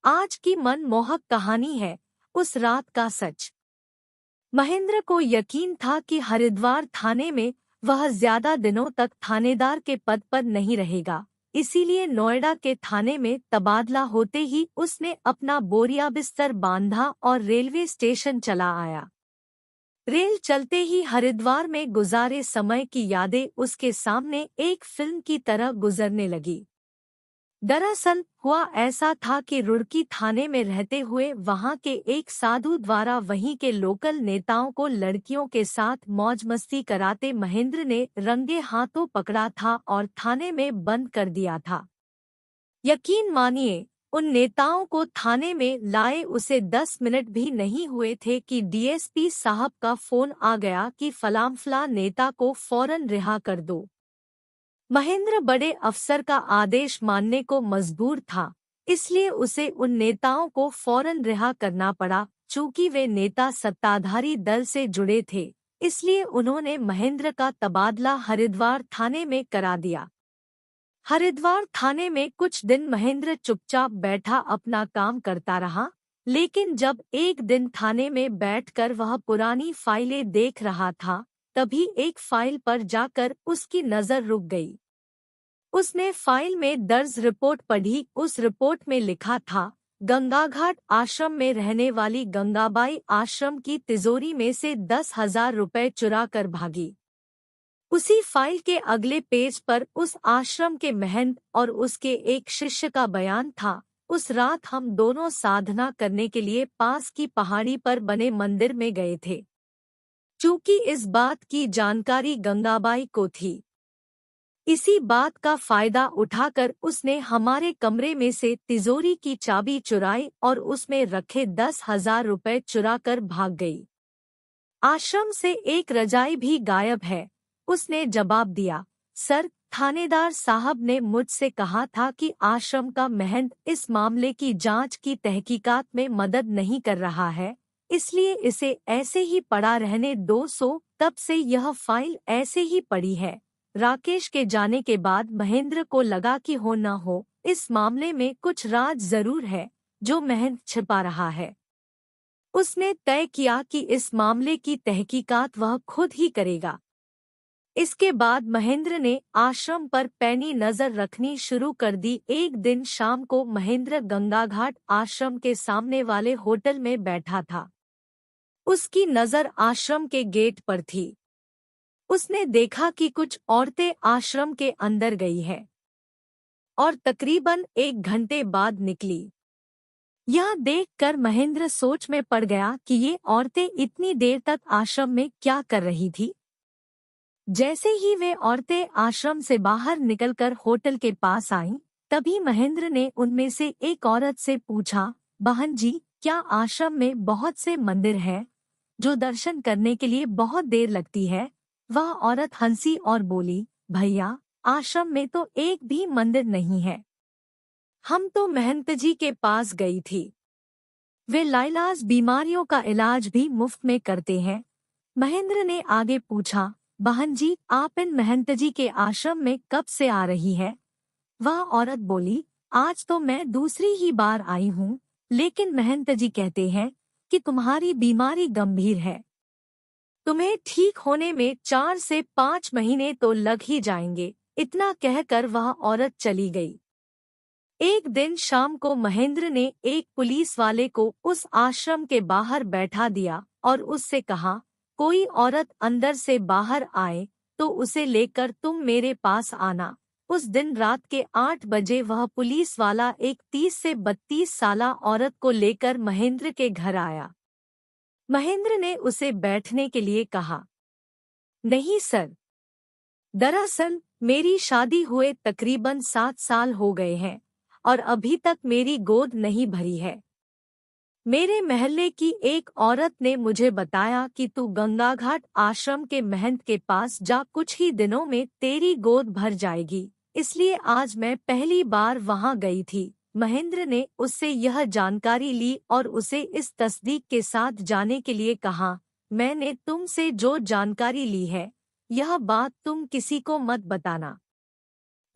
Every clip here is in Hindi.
आज की मनमोहक कहानी है उस रात का सच। महेंद्र को यकीन था कि हरिद्वार थाने में वह ज्यादा दिनों तक थानेदार के पद पर नहीं रहेगा, इसीलिए नोएडा के थाने में तबादला होते ही उसने अपना बोरिया बिस्तर बांधा और रेलवे स्टेशन चला आया। रेल चलते ही हरिद्वार में गुजारे समय की यादें उसके सामने एक फिल्म की तरह गुजरने लगी। दरअसल हुआ ऐसा था कि रुड़की थाने में रहते हुए वहां के एक साधु द्वारा वहीं के लोकल नेताओं को लड़कियों के साथ मौज मस्ती कराते महेंद्र ने रंगे हाथों पकड़ा था और थाने में बंद कर दिया था। यकीन मानिए, उन नेताओं को थाने में लाए उसे 10 मिनट भी नहीं हुए थे कि डीएसपी साहब का फोन आ गया कि फलां नेता को फौरन रिहा कर दो। महेंद्र बड़े अफसर का आदेश मानने को मजबूर था, इसलिए उसे उन नेताओं को फौरन रिहा करना पड़ा। चूंकि वे नेता सत्ताधारी दल से जुड़े थे, इसलिए उन्होंने महेंद्र का तबादला हरिद्वार थाने में करा दिया। हरिद्वार थाने में कुछ दिन महेंद्र चुपचाप बैठा अपना काम करता रहा, लेकिन जब एक दिन थाने में बैठकर वह पुरानी फाइलें देख रहा था, तभी एक फाइल पर जाकर उसकी नजर रुक गई। उसने फाइल में दर्ज रिपोर्ट पढ़ी। उस रिपोर्ट में लिखा था, गंगाघाट आश्रम में रहने वाली गंगाबाई आश्रम की तिजोरी में से 10,000 रुपए चुरा कर भागी। उसी फाइल के अगले पेज पर उस आश्रम के महंत और उसके एक शिष्य का बयान था। उस रात हम दोनों साधना करने के लिए पास की पहाड़ी पर बने मंदिर में गए थे। चूंकि इस बात की जानकारी गंगाबाई को थी, इसी बात का फायदा उठाकर उसने हमारे कमरे में से तिजोरी की चाबी चुराई और उसमें रखे 10,000 रुपए चुरा कर भाग गई। आश्रम से एक रजाई भी गायब है। उसने जवाब दिया, सर, थानेदार साहब ने मुझसे कहा था कि आश्रम का महंत इस मामले की जांच की तहकीकात में मदद नहीं कर रहा है, इसलिए इसे ऐसे ही पड़ा रहने दो। तब से यह फाइल ऐसे ही पड़ी है। राकेश के जाने के बाद महेंद्र को लगा कि हो न हो इस मामले में कुछ राज जरूर है जो महंत छिपा रहा है। उसने तय किया कि इस मामले की तहकीकात वह खुद ही करेगा। इसके बाद महेंद्र ने आश्रम पर पैनी नजर रखनी शुरू कर दी। एक दिन शाम को महेंद्र गंगाघाट आश्रम के सामने वाले होटल में बैठा था। उसकी नजर आश्रम के गेट पर थी। उसने देखा कि कुछ औरतें आश्रम के अंदर गई है और तकरीबन 1 घंटे बाद निकली। यह देखकर महेंद्र सोच में पड़ गया कि ये औरतें इतनी देर तक आश्रम में क्या कर रही थी। जैसे ही वे औरतें आश्रम से बाहर निकलकर होटल के पास आईं, तभी महेंद्र ने उनमें से एक औरत से पूछा, बहन जी, क्या आश्रम में बहुत से मंदिर हैं जो दर्शन करने के लिए बहुत देर लगती है? वह औरत हंसी और बोली, भैया, आश्रम में तो एक भी मंदिर नहीं है। हम तो महंत जी के पास गई थी। वे लाइलाज बीमारियों का इलाज भी मुफ्त में करते हैं। महेंद्र ने आगे पूछा, बहन जी, आप इन महंत जी के आश्रम में कब से आ रही है? वह औरत बोली, आज तो मैं दूसरी ही बार आई हूँ, लेकिन महंत जी कहते हैं कि तुम्हारी बीमारी गंभीर है। तुम्हें ठीक होने में 4 से 5 महीने तो लग ही जाएंगे। इतना कहकर वह औरत चली गई। एक दिन शाम को महेंद्र ने एक पुलिस वाले को उस आश्रम के बाहर बैठा दिया और उससे कहा, कोई औरत अंदर से बाहर आए तो उसे लेकर तुम मेरे पास आना। उस दिन रात के 8 बजे वह पुलिस वाला एक 30 से 32 साला औरत को लेकर महेंद्र के घर आया। महेंद्र ने उसे बैठने के लिए कहा, नहीं सर, दरअसल मेरी शादी हुए तकरीबन 7 साल हो गए हैं और अभी तक मेरी गोद नहीं भरी है। मेरे महल्ले की एक औरत ने मुझे बताया कि तू गंगाघाट आश्रम के महंत के पास जा, कुछ ही दिनों में तेरी गोद भर जाएगी, इसलिए आज मैं पहली बार वहां गई थी। महेंद्र ने उससे यह जानकारी ली और उसे इस तस्दीक के साथ जाने के लिए कहा, मैंने तुमसे जो जानकारी ली है, यह बात तुम किसी को मत बताना,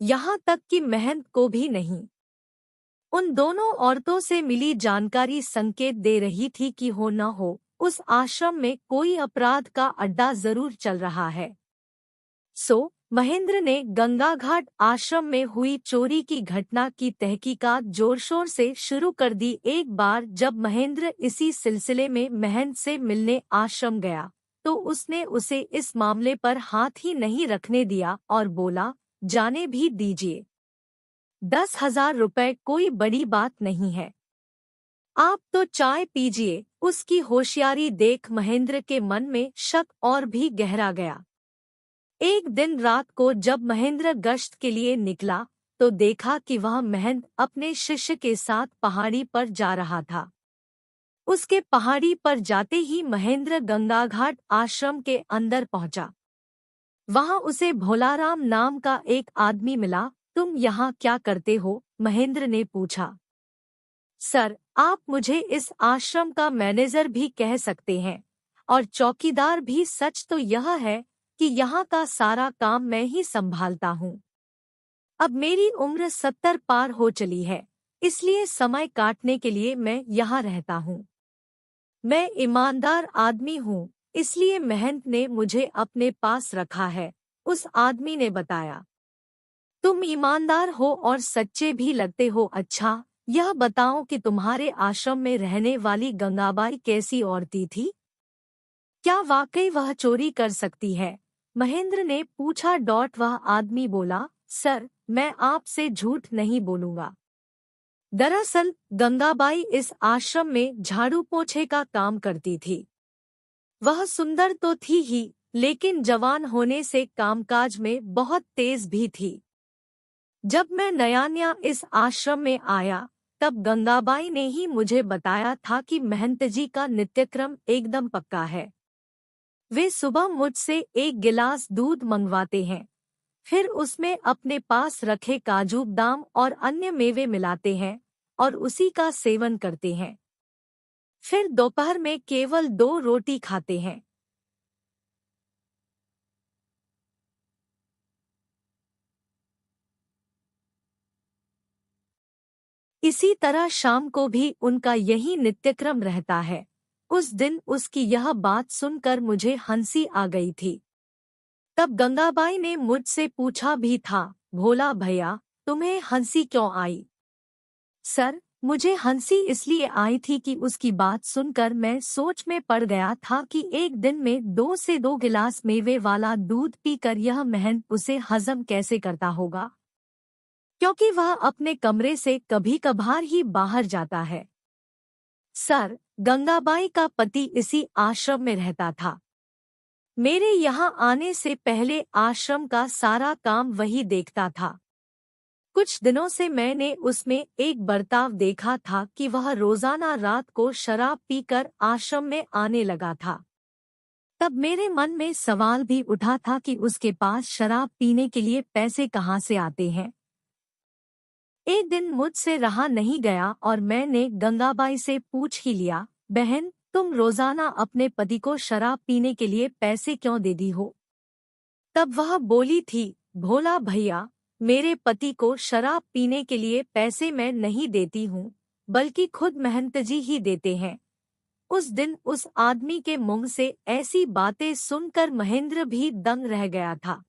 यहाँ तक कि महंत को भी नहीं। उन दोनों औरतों से मिली जानकारी संकेत दे रही थी कि हो न हो उस आश्रम में कोई अपराध का अड्डा जरूर चल रहा है। महेंद्र ने गंगा घाट आश्रम में हुई चोरी की घटना की तहकीकात जोर शोर से शुरू कर दी। एक बार जब महेंद्र इसी सिलसिले में महंत से मिलने आश्रम गया तो उसने उसे इस मामले पर हाथ ही नहीं रखने दिया और बोला, जाने भी दीजिए, 10,000 रुपए कोई बड़ी बात नहीं है, आप तो चाय पीजिए। उसकी होशियारी देख महेंद्र के मन में शक और भी गहरा गया। एक दिन रात को जब महेंद्र गश्त के लिए निकला तो देखा कि वह महंत अपने शिष्य के साथ पहाड़ी पर जा रहा था। उसके पहाड़ी पर जाते ही महेंद्र गंगाघाट आश्रम के अंदर पहुंचा। वहां उसे भोलाराम नाम का एक आदमी मिला। तुम यहाँ क्या करते हो? महेंद्र ने पूछा। सर, आप मुझे इस आश्रम का मैनेजर भी कह सकते हैं और चौकीदार भी। सच तो यह है कि यहाँ का सारा काम मैं ही संभालता हूँ। अब मेरी उम्र 70 पार हो चली है, इसलिए समय काटने के लिए मैं यहाँ रहता हूँ। मैं ईमानदार आदमी हूँ, इसलिए महंत ने मुझे अपने पास रखा है, उस आदमी ने बताया। तुम ईमानदार हो और सच्चे भी लगते हो। अच्छा, यह बताओ कि तुम्हारे आश्रम में रहने वाली गंगाबाई कैसी औरती थी? क्या वाकई वह चोरी कर सकती है? महेंद्र ने पूछा। वह आदमी बोला, सर, मैं आपसे झूठ नहीं बोलूंगा। दरअसल गंगाबाई इस आश्रम में झाड़ू पोछे का काम करती थी। वह सुंदर तो थी ही, लेकिन जवान होने से कामकाज में बहुत तेज भी थी। जब मैं नया इस आश्रम में आया तब गंगाबाई ने ही मुझे बताया था कि महंत जी का नित्यक्रम एकदम पक्का है। वे सुबह मुझसे एक गिलास दूध मंगवाते हैं, फिर उसमें अपने पास रखे काजू बादाम और अन्य मेवे मिलाते हैं और उसी का सेवन करते हैं। फिर दोपहर में केवल 2 रोटी खाते हैं। इसी तरह शाम को भी उनका यही नित्यक्रम रहता है। उस दिन उसकी यह बात सुनकर मुझे हंसी आ गई थी। तब गंगाबाई ने मुझसे पूछा भी था, भोला भैया, तुम्हें हंसी क्यों आई? सर, मुझे हंसी इसलिए आई थी कि उसकी बात सुनकर मैं सोच में पड़ गया था कि एक दिन में 2 से 2 गिलास मेवे वाला दूध पीकर यह महंत उसे हजम कैसे करता होगा, क्योंकि वह अपने कमरे से कभी कभार ही बाहर जाता है। सर, गंगाबाई का पति इसी आश्रम में रहता था। मेरे यहाँ आने से पहले आश्रम का सारा काम वही देखता था। कुछ दिनों से मैंने उसमें एक बर्ताव देखा था कि वह रोजाना रात को शराब पीकर आश्रम में आने लगा था। तब मेरे मन में सवाल भी उठा था कि उसके पास शराब पीने के लिए पैसे कहाँ से आते हैं। एक दिन मुझसे रहा नहीं गया और मैंने गंगाबाई से पूछ ही लिया, बहन, तुम रोजाना अपने पति को शराब पीने के लिए पैसे क्यों देती हो? तब वह बोली थी, भोला भैया, मेरे पति को शराब पीने के लिए पैसे मैं नहीं देती हूँ, बल्कि खुद महंत जी ही देते हैं। उस दिन उस आदमी के मुंह से ऐसी बातें सुनकर महेंद्र भी दंग रह गया था।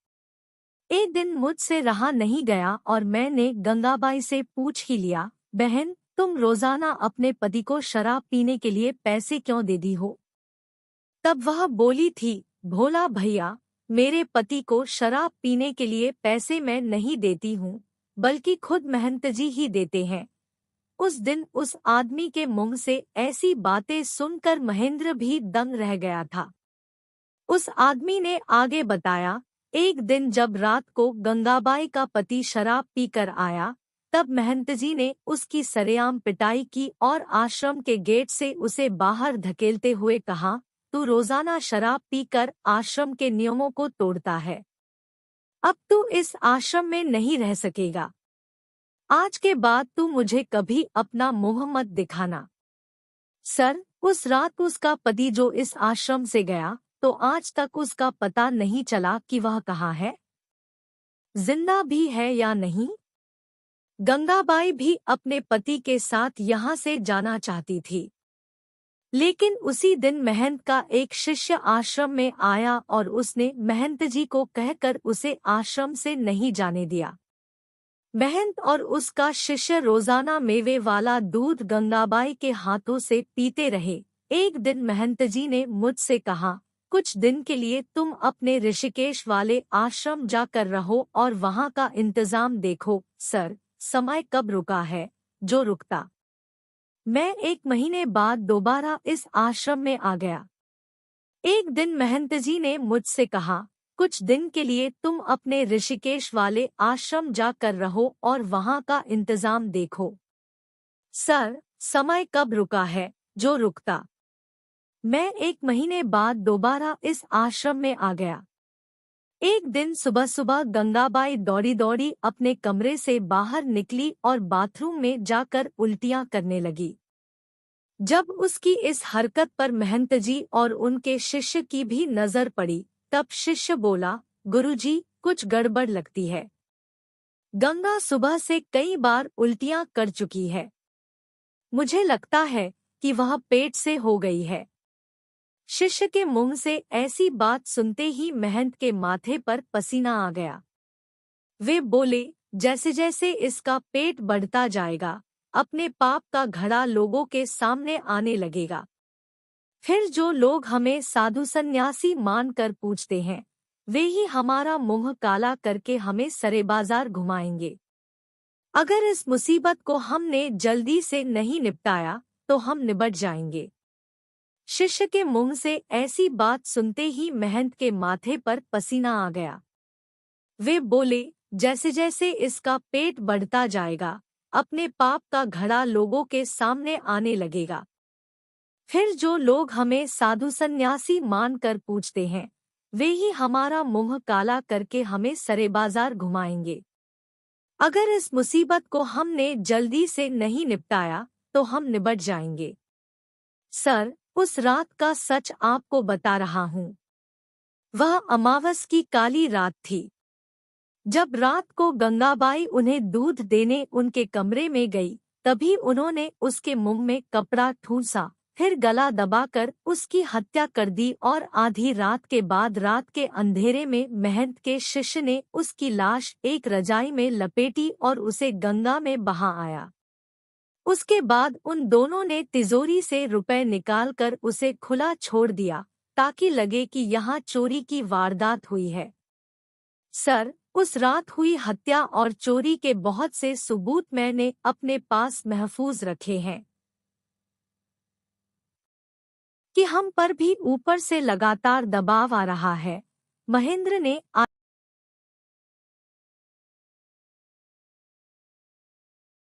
एक दिन मुझसे रहा नहीं गया और मैंने गंगाबाई से पूछ ही लिया, बहन, तुम रोजाना अपने पति को शराब पीने के लिए पैसे क्यों देती हो? तब वह बोली थी, भोला भैया, मेरे पति को शराब पीने के लिए पैसे मैं नहीं देती हूँ, बल्कि खुद महंत जी ही देते हैं। उस दिन उस आदमी के मुंह से ऐसी बातें सुनकर महेंद्र भी दंग रह गया था। उस आदमी ने आगे बताया, एक दिन जब रात को गंगाबाई का पति शराब पीकर आया, तब महंत जी ने उसकी सरेआम पिटाई की और आश्रम के गेट से उसे बाहर धकेलते हुए कहा, तू रोजाना शराब पीकर आश्रम के नियमों को तोड़ता है। अब तू इस आश्रम में नहीं रह सकेगा। आज के बाद तू मुझे कभी अपना मुंह मत दिखाना। सर, उस रात उसका पति जो इस आश्रम से गया तो आज तक उसका पता नहीं चला कि वह कहाँ है, जिंदा भी है या नहीं। गंगाबाई भी अपने पति के साथ यहाँ से जाना चाहती थी, लेकिन उसी दिन महंत का एक शिष्य आश्रम में आया और उसने महंत जी को कहकर उसे आश्रम से नहीं जाने दिया। महंत और उसका शिष्य रोजाना मेवे वाला दूध गंगाबाई के हाथों से पीते रहे। एक दिन महंत जी ने मुझसे कहा, कुछ दिन के लिए तुम अपने ऋषिकेश वाले आश्रम जाकर रहो और वहाँ का इंतजाम देखो। सर, समय कब रुका है जो रुकता? मैं 1 महीने बाद दोबारा इस आश्रम में आ गया। एक दिन महंत जी ने मुझसे कहा, कुछ दिन के लिए तुम अपने ऋषिकेश वाले आश्रम जाकर रहो और वहाँ का इंतजाम देखो। सर, समय कब रुका है जो रुकता? मैं 1 महीने बाद दोबारा इस आश्रम में आ गया। एक दिन सुबह सुबह गंगाबाई दौड़ी दौड़ी अपने कमरे से बाहर निकली और बाथरूम में जाकर उल्टियां करने लगी। जब उसकी इस हरकत पर महंत जी और उनके शिष्य की भी नजर पड़ी, तब शिष्य बोला, गुरुजी, कुछ गड़बड़ लगती है। गंगा सुबह से कई बार उल्टियां कर चुकी है। मुझे लगता है कि वह पेट से हो गई है। शिष्य के मुंह से ऐसी बात सुनते ही महंत के माथे पर पसीना आ गया। वे बोले, जैसे जैसे इसका पेट बढ़ता जाएगा, अपने पाप का घड़ा लोगों के सामने आने लगेगा। फिर जो लोग हमें साधु सन्यासी मानकर पूछते हैं, वे ही हमारा मुंह काला करके हमें सरेबाजार घुमाएंगे। अगर इस मुसीबत को हमने जल्दी से नहीं निपटाया तो हम निबट जाएंगे। शिष्य के मुंह से ऐसी बात सुनते ही महंत के माथे पर पसीना आ गया। वे बोले, जैसे जैसे इसका पेट बढ़ता जाएगा, अपने पाप का घड़ा लोगों के सामने आने लगेगा। फिर जो लोग हमें साधु सन्यासी मानकर पूछते हैं, वे ही हमारा मुंह काला करके हमें सरेबाजार घुमाएंगे। अगर इस मुसीबत को हमने जल्दी से नहीं निपटाया तो हम निबट जाएंगे। सर, उस रात का सच आपको बता रहा हूँ। वह अमावस की काली रात थी। जब रात को गंगाबाई उन्हें दूध देने उनके कमरे में गई, तभी उन्होंने उसके मुंह में कपड़ा ठूंसा, फिर गला दबाकर उसकी हत्या कर दी और आधी रात के बाद रात के अंधेरे में महंत के शिष्य ने उसकी लाश एक रजाई में लपेटी और उसे गंगा में बहा आया। उसके बाद उन दोनों ने तिजोरी से रुपए निकालकर उसे खुला छोड़ दिया, ताकि लगे कि यहाँ चोरी की वारदात हुई है। सर, उस रात हुई हत्या और चोरी के बहुत से सबूत मैंने अपने पास महफूज रखे हैं कि हम पर भी ऊपर से लगातार दबाव आ रहा है। महेंद्र ने